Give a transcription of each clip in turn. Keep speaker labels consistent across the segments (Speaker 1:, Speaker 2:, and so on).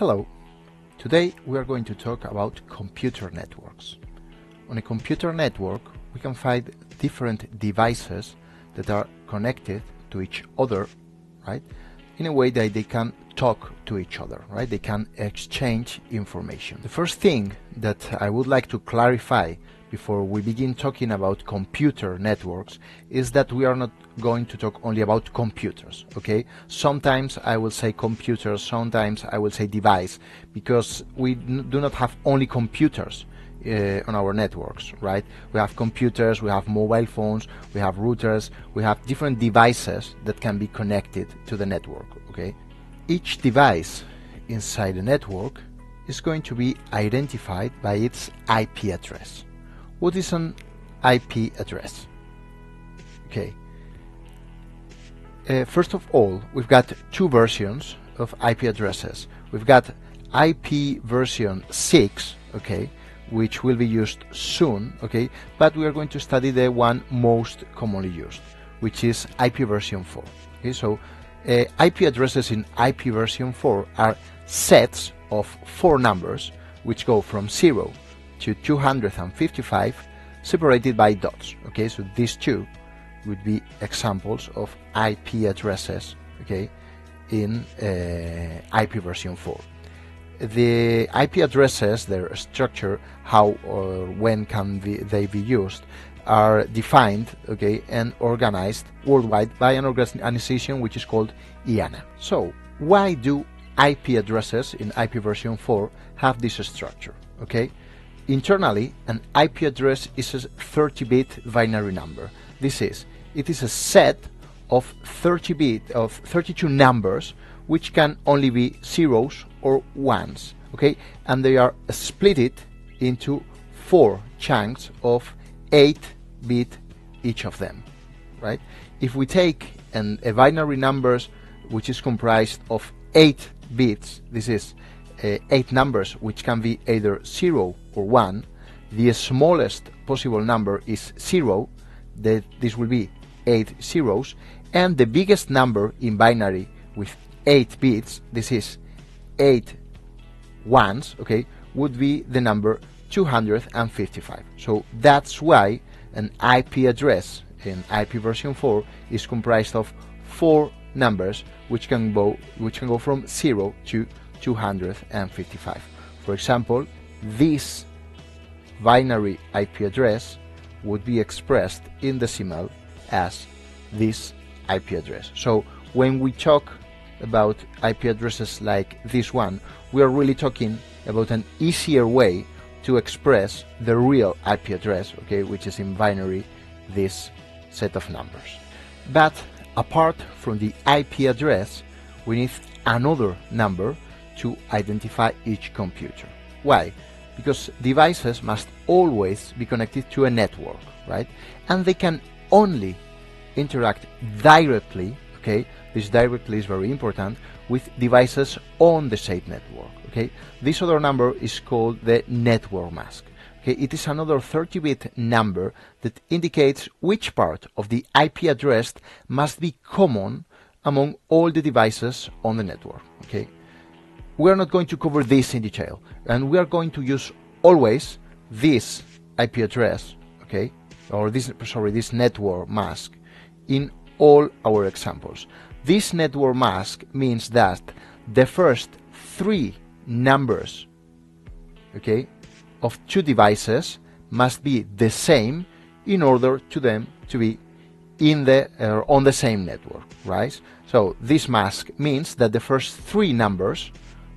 Speaker 1: Hello. Today we are going to talk about computer networks. On a computer network we can find different devices that are connected to each other, right? In a way that they can talk to each other, right? They can exchange information. The first thing that I would like to clarify before we begin talking about computer networks is that we are not going to talk only about computers, okay? Sometimes I will say computers, sometimes I will say device, because we do not have only computers on our networks, right? We have computers, we have mobile phones, we have routers, we have different devices that can be connected to the network, okay? Each device inside the network is going to be identified by its IP address. What is an IP address? Okay. First of all, we've got two versions of IP addresses. We've got IP version 6, okay, which will be used soon, okay, but we are going to study the one most commonly used, which is IP version 4. Okay, so IP addresses in IP version 4 are sets of 4 numbers which go from 0 to 255 separated by dots. Okay, so these two would be examples of IP addresses, okay, in IP version 4. The IP addresses, their structure, how or when can they be used, are defined, okay, and organized worldwide by an organization which is called IANA. So why do IP addresses in IP version 4 have this structure? Okay, internally an IP address is a 30-bit binary number. It is a set of 32 numbers which can only be zeros or ones, okay, and they are split into 4 chunks of 8-bit each of them, right? If we take a binary numbers which is comprised of 8 bits, this is 8 numbers which can be either 0 or 1, the smallest possible number is 0, this will be 8 zeros, and the biggest number in binary with 8 bits, this is 8 ones, okay, would be the number 255. So that's why an IP address in IP version 4 is comprised of 4 numbers which can go from 0 to 255. For example, this binary IP address would be expressed in decimal as this IP address. So when we talk about IP addresses like this one, we are really talking about an easier way to express the real IP address, okay, which is in binary, this set of numbers. But apart from the IP address, we need another number to identify each computer. Why? Because devices must always be connected to a network, right? And they can only interact directly, okay, this directly is very important, with devices on the same network, okay? This other number is called the network mask. Okay, it is another 30-bit number that indicates which part of the IP address must be common among all the devices on the network, okay? We are not going to cover this in detail, and we are going to use always this IP address, okay, or this network mask in all our examples. This network mask means that the first 3 numbers, okay, of 2 devices must be the same in order to them to be in the on the same network, right? So this mask means that the first 3 numbers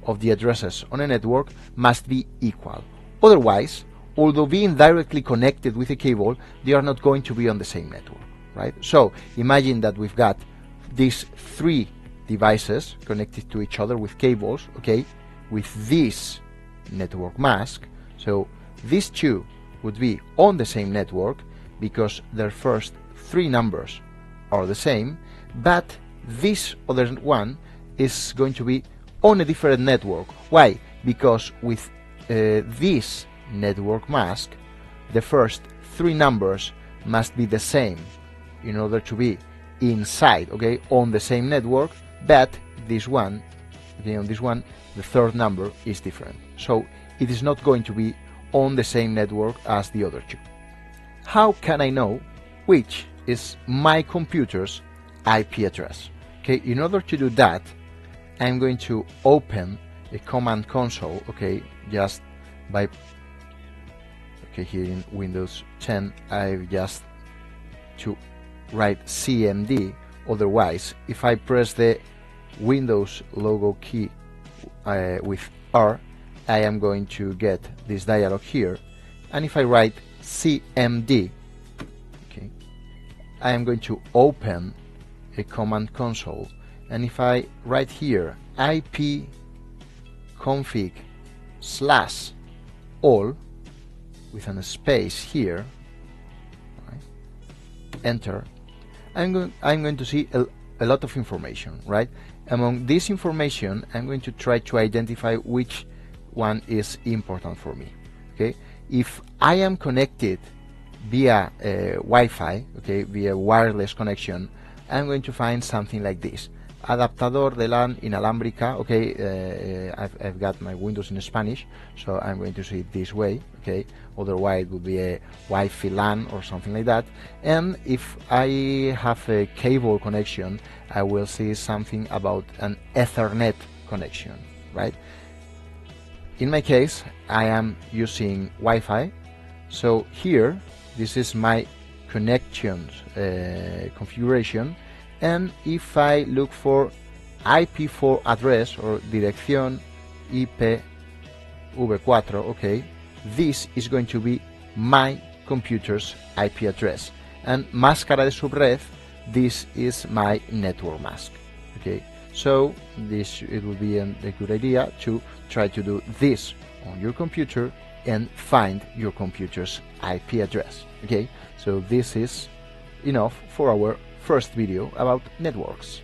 Speaker 1: of the addresses on a network must be equal. Otherwise, although being directly connected with a cable, they are not going to be on the same network, right? So imagine that we've got these 3 devices connected to each other with cables, okay, with this network mask. So these 2 would be on the same network because their first 3 numbers are the same, but this other one is going to be on a different network. Why? Because with this network mask, the first 3 numbers must be the same in order to be inside, okay, on the same network, but this one okay, on this one the third number is different, so it is not going to be on the same network as the other two. How can I know which is my computer's IP address? Okay, in order to do that, I'm going to open a command console, okay, just by, okay, here in Windows 10 I just to write CMD. Otherwise, if I press the Windows logo key with R, I am going to get this dialog here, and if I write CMD, okay, I am going to open a command console, and if I write here IP config / all with a space here, right, enter, I'm going to see a lot of information, right? Among this information, I'm going to try to identify which one is important for me. Okay, if I am connected via Wi-Fi, okay, via wireless connection, I'm going to find something like this: adaptador de LAN inalámbrica. Okay, I've got my Windows in Spanish, so I'm going to see it this way. Okay, otherwise it would be a Wi-Fi LAN or something like that. And if I have a cable connection, I will see something about an Ethernet connection, right? In my case, I am using Wi-Fi, so here this is my connections configuration, and if I look for IP4 address or dirección IPv4, okay, this is going to be my computer's IP address, and máscara de subred, this is my network mask. Okay, so it would be a good idea to try to do this on your computer and find your computer's IP address. Okay, so this is enough for our first video about networks.